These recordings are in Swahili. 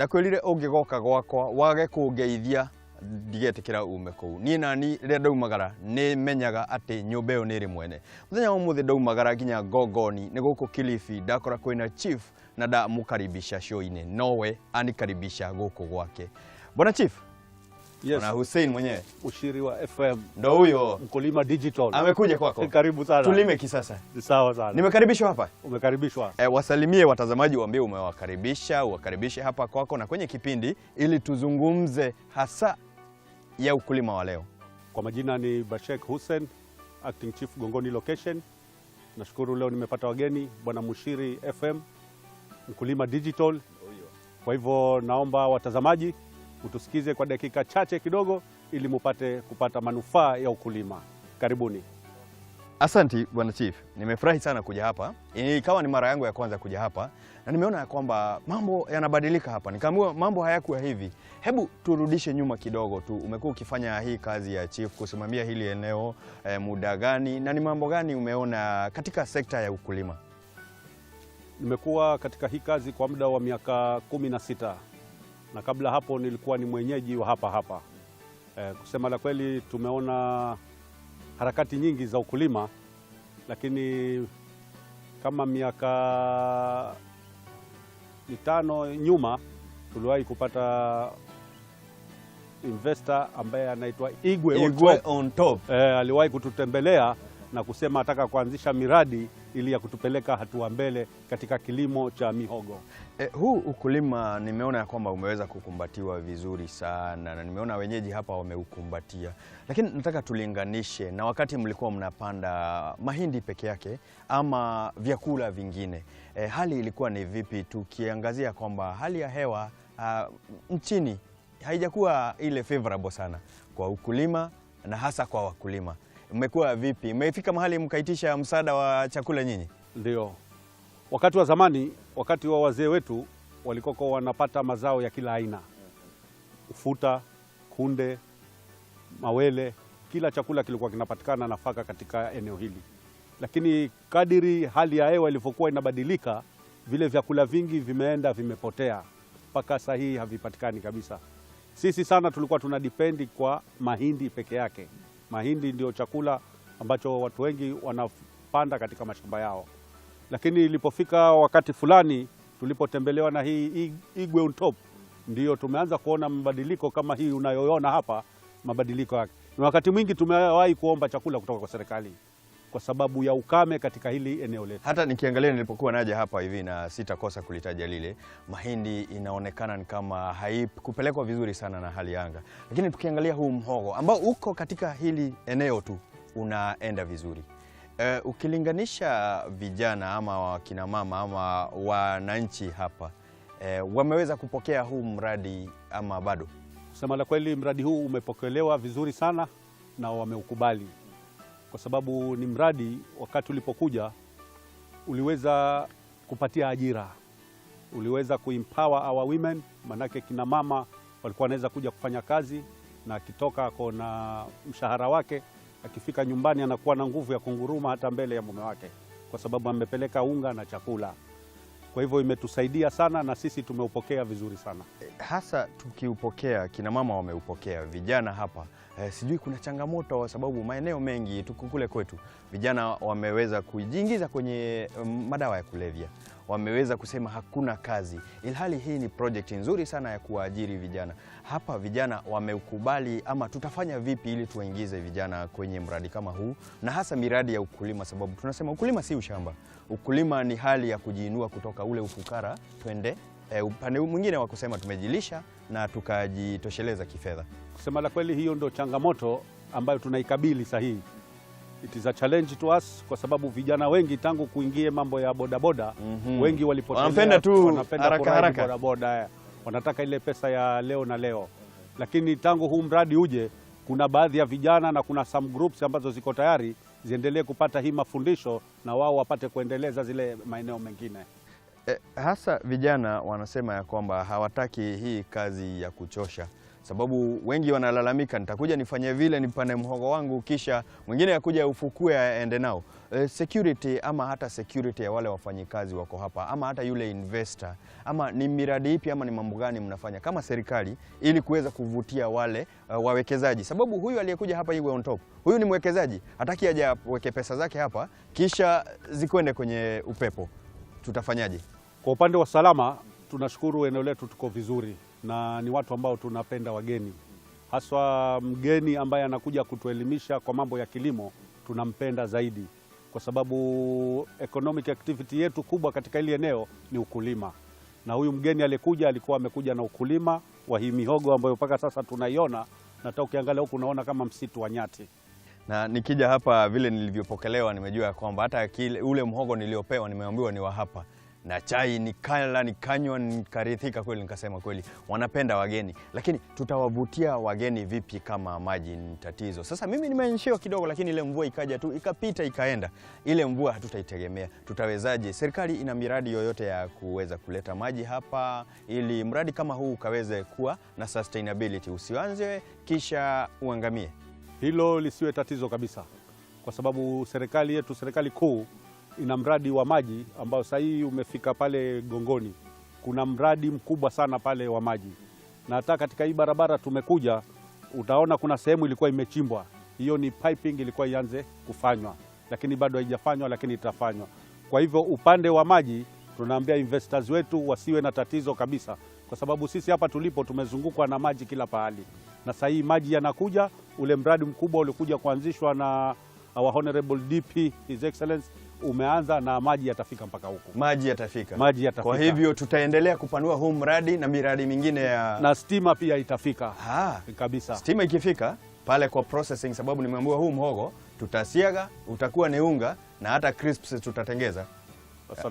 Ndakwirire ungigoka gwakwa wage kungeithia ndigetikira ume kuu ni nani ria ndaumagara ni menyaga ati nyumba yo niri mwene muthenya umuthi ndaumagara ginya Ngongoni ni guku Kilifi ndakora kwina chief na ndamukaribisha show-ini nowe anikaribisha guku gwake. Bwana Chief. Yes. Na Hussein mwenyewe Ushiri wa FM ndo huyo Mkulima Digital amekuja kwako. Karibu sana. Tulime kisasa. Sawa sana. Nimekaribishwa hapa. Umekaribishwa. Wasalimie watazamaji, waambie umewakaribisha, uwakaribishe hapa kwako na kwenye kipindi ili tuzungumze hasa ya ukulima wa leo. Kwa majina ni Bashek Hussein, Acting Chief Gongoni Location. Nashukuru leo nimepata wageni Bwana Mushiri FM, Mkulima Digital. Kwa hivyo naomba watazamaji utusikize kwa dakika chache kidogo ili mupate kupata manufaa ya ukulima. Karibuni. Asante Bwana Chief. Nimefurahi sana kuja hapa. Ikawa ni mara yangu ya kwanza kuja hapa na nimeona kwamba mambo yanabadilika hapa. Nikaamua mambo hayakuwa hivi. Hebu turudishe nyuma kidogo tu. Umekuwa ukifanya hii kazi ya Chief kusimamia hili eneo muda gani na ni mambo gani umeona katika sekta ya ukulima? Nimekuwa katika hii kazi kwa muda wa miaka 16 na kabla hapo nilikuwa ni mwenyeji wa hapa. Kusema la kweli tumeona harakati nyingi za ukulima, lakini kama miaka 5 nyuma tuliwahi kupata investor ambaye anaitwa Igwe on top. Aliwahi kututembelea na kusema ataka kuanzisha miradi ili ya kutupeleka hatua mbele katika kilimo cha mihogo. Huu ukulima nimeona kwamba umeweza kukumbatiwa vizuri sana na nimeona wenyeji hapa wameukumbatia. Lakini nataka tulinganishe na wakati mlikuwa mnapanda mahindi peke yake ama vyakula vingine. Hali ilikuwa ni vipi, tukiangazia kwamba hali ya hewa nchini haijakuwa ile favorable sana kwa ukulima na hasa kwa wakulima. Mmekuwa vipi? Mmefika mahali mkaitisha msaada wa chakula nyinyi? Ndio. Wakati wa zamani, wakati wa wazee wetu walikuwa wanapata mazao ya kila aina. Ufuta, kunde, mawele, kila chakula kilikuwa kinapatikana nafaka katika eneo hili. Lakini kadiri hali ya hewa ilivyokuwa inabadilika, vile vyakula vingi vimepotea. Mpaka sasa hii havipatikani kabisa. Sisi sana tulikuwa tunadependi kwa mahindi peke yake. Mahindi ndio chakula ambacho watu wengi wanapanda katika mashamba yao. Lakini ilipofika wakati fulani tulipotembelewa na hii Igwe on top, ndio tumeanza kuona mabadiliko kama hii unayoona hapa, mabadiliko yake. Na wakati mwingi tumewahi kuomba chakula kutoka kwa serikali kwa sababu ya ukame katika hili eneo letu. Hata nikiangalia nilipokuwa naja hapa hivi na sitakosa kulitaja lile, mahindi inaonekana ni kama haikupelekwa vizuri sana na hali ya anga. Lakini tukiangalia huu mhogo ambao uko katika hili eneo tu unaenda vizuri. Ukilinganisha vijana ama wakina mama ama wananchi hapa, wameweza kupokea huu mradi ama bado? Kusema la kweli mradi huu umepokelewa vizuri sana na wameukubali. Kwa sababu ni mradi wakati ulipokuja uliweza kupatia ajira. Uliweza kuempower our women, manake kina mama walikuwa wanaweza kuja kufanya kazi na akitoka na mshahara wake, akifika nyumbani anakuwa na nguvu ya kunguruma hata mbele ya mume wake kwa sababu amepeleka unga na chakula. Kwa hivyo imetusaidia sana na sisi tumeupokea vizuri sana. Hasa tukiupokea, kina mama wameupokea, vijana hapa sijui kuna changamoto kwa sababu maeneo mengi tukukule kwetu vijana wameweza kujiingiza kwenye madawa ya kulevya. Wameweza kusema hakuna kazi. Ilhali hii ni project nzuri sana ya kuajiri vijana. Hapa vijana wameukubali ama tutafanya vipi ili tuwaingize vijana kwenye mradi kama huu na hasa miradi ya ukulima, sababu tunasema ukulima si ushamba. Ukulima ni hali ya kujiinua kutoka ule ufukara twende upande mwingine wa kusema tumejilisha na tukajitosheleza kifedha. Kusema la kweli hiyo ndio changamoto ambayo tunaikabili sahihi. It is a challenge to us kwa sababu vijana wengi tangu kuingie mambo ya bodaboda wengi walipotelea, wanapenda tu haraka bodaboda, wanataka ile pesa ya leo na leo. Lakini tangu huu mradi uje kuna baadhi ya vijana na kuna some groups ambazo ziko tayari ziendelee kupata hii mafundisho na wao wapate kuendeleza zile maeneo mengine. Hasa vijana wanasema ya kwamba hawataki hii kazi ya kuchosha. sababu wengi wanalalamika, nitakuja nifanye vile, nipande mhogo wangu, kisha mwingine akuja ufukue aende nao. Security ama hata security ya wale wafanyikazi wako hapa, ama hata yule investor, ama ni miradi ipi ama ni mambo gani mnafanya kama serikali ili kuweza kuvutia wale wawekezaji? Sababu huyu aliyekuja hapa iwe on top, huyu ni mwekezaji, hataki aje aweke pesa zake hapa kisha zikwende kwenye upepo. Tutafanyaje? Kwa upande wa salama, tunashukuru eneo letu tuko vizuri na ni watu ambao tunapenda wageni. Haswa mgeni ambaye anakuja kutuelimisha kwa mambo ya kilimo, tunampenda zaidi kwa sababu economic activity yetu kubwa katika ile eneo ni ukulima. Na huyu mgeni alikuja alikuwa amekuja na ukulima wa hii mihogo ambayo mpaka sasa tunaiona, na hata ukiangalia huku unaona kama msitu wa nyati. Na nikija hapa vile nilivyopokelewa, nimejua kwamba hata ule mhogo niliopewa nimeambiwa ni wa hapa, na chai nikala nikanywa nikarithika kweli, nikasema kweli wanapenda wageni. Lakini tutawavutia wageni vipi kama maji ni tatizo? Sasa mimi nimenyeshewa kidogo, lakini ile mvua ikaja tu ikapita ikaenda. Ile mvua hatutaitegemea, tutawezaje? Serikali ina miradi yoyote ya kuweza kuleta maji hapa ili mradi kama huu ukaweze kuwa na sustainability, usianze kisha uangamie? Hilo lisiwe tatizo kabisa, kwa sababu serikali yetu, serikali kuu, ina mradi wa maji ambao sasa hii umefika pale Gongoni. Kuna mradi mkubwa sana pale wa maji, na hata katika hii barabara tumekuja, utaona kuna sehemu ilikuwa imechimbwa. Hiyo ni piping ilikuwa ianze kufanywa, lakini bado haijafanywa, lakini itafanywa. Kwa hivyo upande wa maji tunaambia investors wetu wasiwe na tatizo kabisa, kwa sababu sisi hapa tulipo tumezungukwa na maji kila pahali, na sasa hii maji yanakuja. Ule mradi mkubwa ulikuja kuanzishwa na our honorable DP His Excellency umeanza, na maji yatafika mpaka huko. Maji yatafika. Kwa hivyo tutaendelea kupanua huu mradi na miradi mingine na stima pia itafika. Kabisa. Stima ikifika pale kwa processing, sababu nimeambiwa huu mhogo tutasiaga, utakuwa ni unga na hata crisps tutatengeza.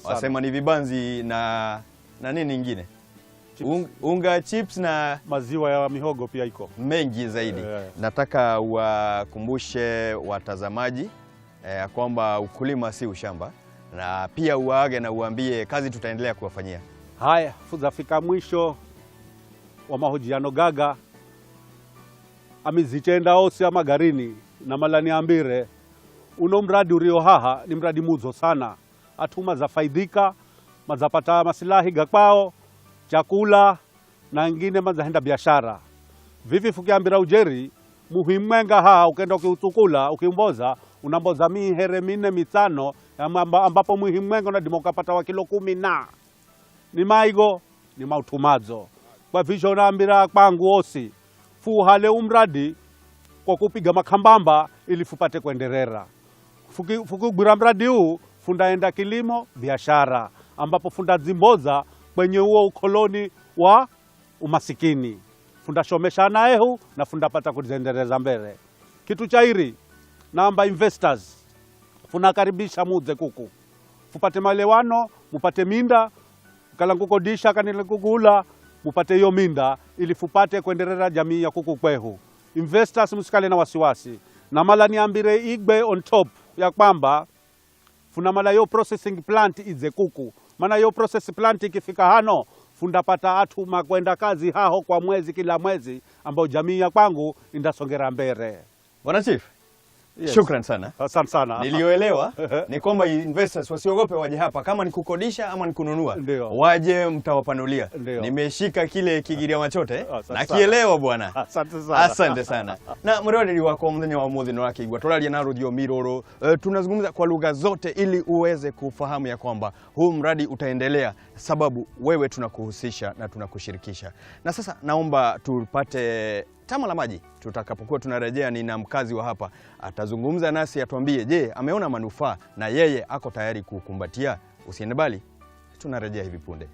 Wasema ni vibanzi na nini nyingine? Unga, chips na maziwa ya mihogo pia iko mengi zaidi. Nataka wakumbushe watazamaji kwamba ukulima si ushamba, na pia uwaage na uambie kazi tutaendelea kuwafanyia. Haya, fuzafika mwisho wa mahojiano gaga amizichenda osi ama garini na malani ambire uno mradi urio haha ni mradi muzo sana. Atuma za faidika mazapata masilahi gakwao, chakula na ngine mazahenda biashara. Vivi fukiambira ujeri muhimenga haha ukenda ukiutukula ukimboza unamboza mihere mine mitano ambapo muhimenga na dimokapata wa kilo 10 na ni maigo ni mautumazo. Kwa visho naambira kwangu osi fuhale umradi kwa kupiga makambamba ili fupate kuenderera. Fukugura mradi huu fundaenda kilimo biashara, ambapo funda zimboza kwenye huo ukoloni wa umasikini. Funda shomesha naehu na funda pata kuzendereza mbele. Kitu chairi namba investors funakaribisha muze kuku fupate malewano, mupate minda kala kukodisha kanile kukula, mupate hiyo minda ili fupate kuendelea jamii ya kuku kwehu. Investors musikale na wasiwasi, na mala niambire igbe on top ya kwamba funa mala yo processing plant ize kuku. Maana yo process plant ikifika hano fundapata atu makwenda kazi haho kwa mwezi kila mwezi, ambao jamii ya kwangu indasongera mbere. Bwana Chief, yes. Shukran sana. Asante sana. Nilioelewa ni kwamba investors wasiogope waje hapa, kama ni kukodisha ama ni kununua. Ndiyo. Waje mtawapanulia. Ndiyo. Nimeshika kile kigiria machote na kielewa bwana. Asante sana. Asante sana. Na mradi wako mwenye wa muthino wake igwa tolalia na rudio miroro. Tunazungumza kwa lugha zote ili uweze kufahamu ya kwamba huu mradi utaendelea, sababu wewe tunakuhusisha na tunakushirikisha. Na sasa naomba tupate tama la maji. Tutakapokuwa tunarejea, nina mkazi wa hapa atazungumza nasi, atuambie je, ameona manufaa na yeye ako tayari kukumbatia. Usiende bali, tunarejea hivi punde.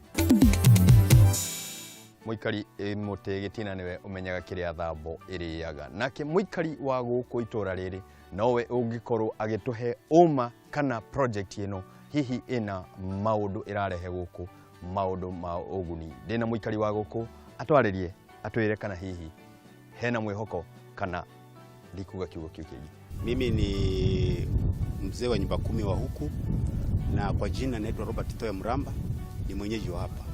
Muikari mutegetina niwe umenyaga kiria thambo iriaga nake muikari wa guku itura riri nowe ungikorwo agituhe uma kana project ino hihi ina maudu irarehe guku maudu ma uguni. Ndina muikari wa guku atwaririe atwire kana hihi hena mwihoko kana likuga kiugo kiu kingi. Mimi ni mzee wa nyumba 10 wa huku, na kwa jina naitwa Robert Toya Mramba, ni mwenyeji wa hapa.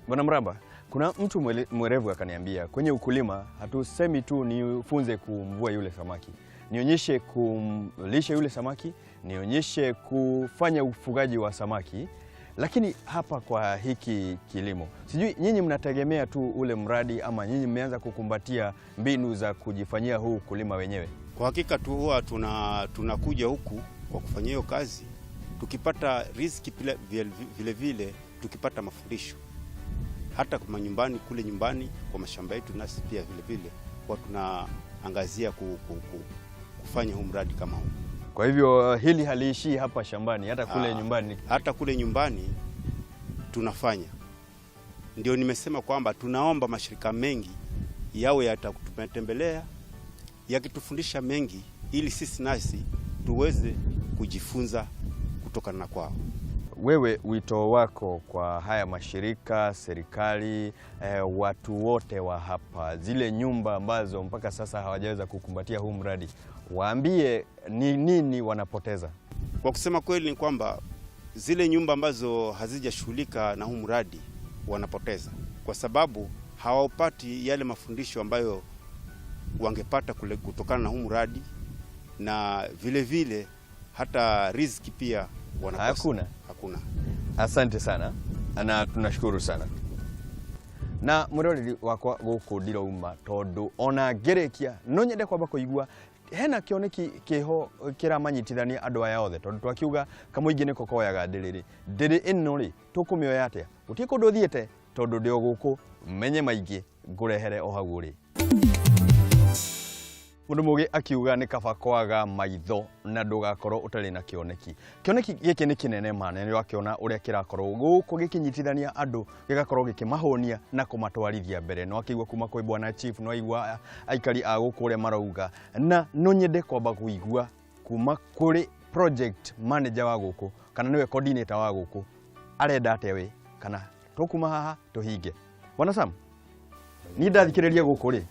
Bwana Mramba, Kuna mtu mwerevu akaniambia kwenye ukulima hatusemi tu nifunze kumvua yule samaki, nionyeshe kumlisha yule samaki, nionyeshe kufanya ufugaji wa samaki. Lakini hapa kwa hiki kilimo, sijui nyinyi mnategemea tu ule mradi ama nyinyi mmeanza kukumbatia mbinu za kujifanyia huu ukulima wenyewe? Kwa hakika tu huwa tunakuja huku kwa kufanya hiyo kazi, tukipata riziki vile vile tukipata mafundisho. Hata kwa nyumbani, kule nyumbani kwa mashamba yetu nasi pia vile vile kwa tunaangazia kufanya huu mradi kama huu. Kwa hivyo hili haliishii hapa shambani, hata kule nyumbani. Hata kule nyumbani tunafanya. Ndio nimesema kwamba tunaomba mashirika mengi yawe yatatutembelea yakitufundisha mengi ili sisi nasi tuweze kujifunza kutokana na kwao. Wewe wito wako kwa haya mashirika, serikali, watu wote wa hapa, zile nyumba ambazo mpaka sasa hawajaweza kukumbatia huu mradi, waambie ni nini wanapoteza? Kwa kusema kweli ni kwamba zile nyumba ambazo hazijashughulika na huu mradi wanapoteza, kwa sababu hawapati yale mafundisho ambayo wangepata kutokana na huu mradi, na vile vile hata riziki pia wanakosa. Hakuna. Asante sana na tunashukuru sana. Na murori wakwa guku ndirauma tondu ona ngerekia no nyende kwamba kuigua hena kioneki kiho kiramanyitithania andu aya othe tondu twakiuga kamuingi niko koyaga ndiri ino ri tukumioya atia gutie kundu thiete tondu ndio guku menye maingi ngurehere o hau ri. Mundu mugi akiuga ni kaba kwaga maitho na ndugakorwo utari na kioneki. Kioneki giki ni kinene mane ni wakiona uria kirakorwo guku gikinyitithania andu gigakorwo gikimahonia na kumatwarithia mbere. No akigwa kuma kwi bwana chief, no igwa aikari a guku uria marauga, na no nyende kwamba kuigua kuma kuri project manager wa guku kana niwe coordinator wa guku arenda atewe kana tukuma haha tuhinge. Bwana Sam, ni ndathikiriria guku ri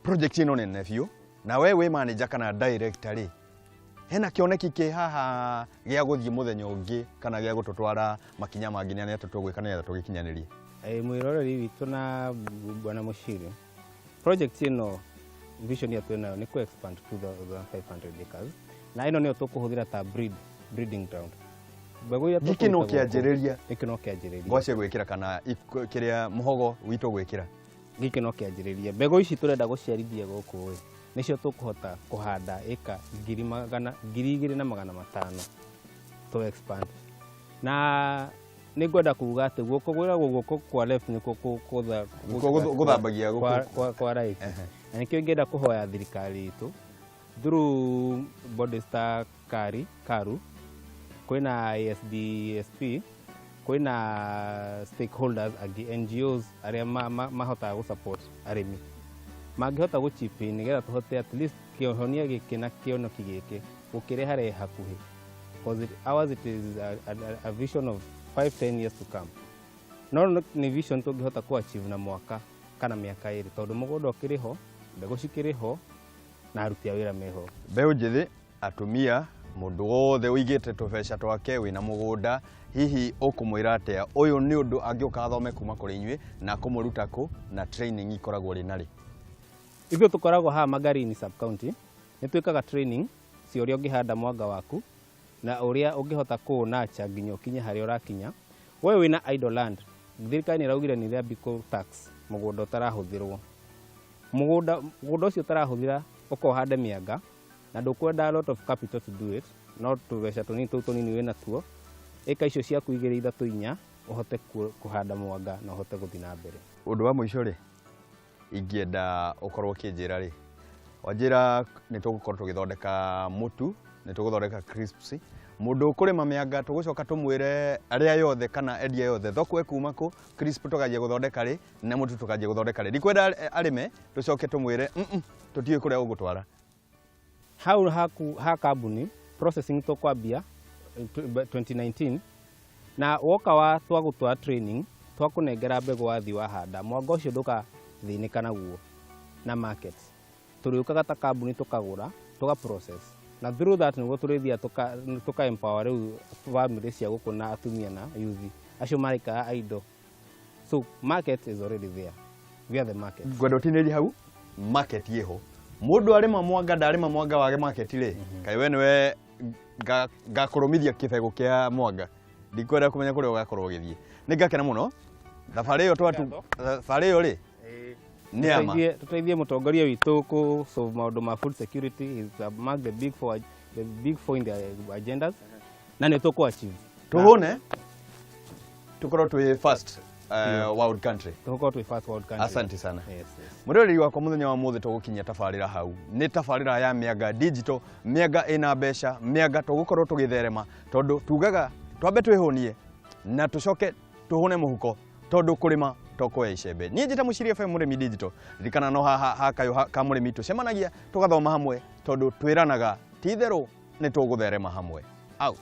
project ino nene biũ na we manager kana director ri hena kioneki ki haha gia guthie muthenya ungi kana gia gututwara makinya mangi ne tutugwika ne tugikinyanirie? Mwiroreri witu na bwana Mushiri, project ino vision yetu nayo ni ku expand to 2500 acres na ino nio tukuhuthira ta breeding ground. Mbegu ya gikino kianjiriria ngwace gwikira kana kiria muhogo witu gwikira giki no kianjiriria. Mbegu ici turenda guciarithia guku nicio tukuhota kuhanda eka 2,500 to expand. Na ni ngwenda kuuga ati guko kwa left ni guthambagia kwa right. Na nikio ngenda kuhoya thirikari itu through body star Karu kwina ASDSP kwina stakeholders agi NGOs aria mahota gu support arimi mangihota gu chip in nigetha tuhote at least kiohonia gikina kionoki giki ukirehare hakuhi, because ours it is a vision of 5-10 years to come. No ni vision tungihota ku achieve na mwaka kana miaka iri tondu mugondo kiriho, mbegu cikiriho na aruti a wira meho. Mbeu njithi atumia mundu wothe uigite tubeca twake wina mugunda hihi ukumwira atia uyu ni undu angioka athome kuma kuri inywe na kumuruta ku na training ikoragwo ri nari? Igwe tukoragwo ha Magarini sub county ni twikaga training si uria ungihanda mwanga waku na uria ungihota kuunacha nginya ukinye hari urakinya. We wina idle land, thirikari ni raugire ni liability tax mugunda utarahuthirwo. Mugunda ucio utarahuthira ukohande mianga na ndukwenda a lot of capital to do it, not tubeca tunini wina tuo eka icio ciaku 2-3-4 uhote kuhanda mwanga na uhote guthii na mbere. Undu wa muico ri ingienda ukorwo kinjira ri wanjira ni tugukorwo tugithondeka mutu, ni tuguthondeka crisps. Mundu ukurima mianga tugucoka tumwire aria yothe kana endia yothe thoko kuma ku crisp tukaje guthondeka ri na mutu tukaje guthondeka ri. Ndikwenda arime tucoke tumwire tutiye kuria ugutwara. Hau ha kambuni processing tukwambia 2019 na woka wa twagutwa training twakunengera mbegu wathi wa handa mwanga ucio nduka thinika naguo na market turiukaga ta kambuni tukagura tuga process na through that niguo turithia tuka empower family cia guku na atumia na youth acio marika aido So market is already there. We are the market. Gwendo tineli hau market yeho. Mundu arima mwanga ndarima mwanga wage market le. Kai we niwe gakoromithia kibego kia mwanga. Ndikwenda kumenya kuria ugakorwo githie. Ningakena muno. Thabari yo twatu thabari yo ri. Niama. Tutaithie mutongoria witu ku solve maundu ma food security is among the big four in the agendas. Na ni tuko achieve. Tuhone tukorwo twi first world country. Tuko twi first world country. Asante sana. Yes. Murori wakwa muthenya wa muthe tugukinya tabarira hau. Ni tabarira ya Mianga digital, Mianga ina besha, Mianga tugukorwo tugitherema tondu tugaga twambe twihunie na tucoke tuhune muhuko tondu kurima tokoya icembe. Nie njita muciria FM Murimi digital. Ririkana no haha Kayu ka Murimi tucemanagia tugathoma hamwe tondu twiranaga ti theru ni tugutherema hamwe. Out.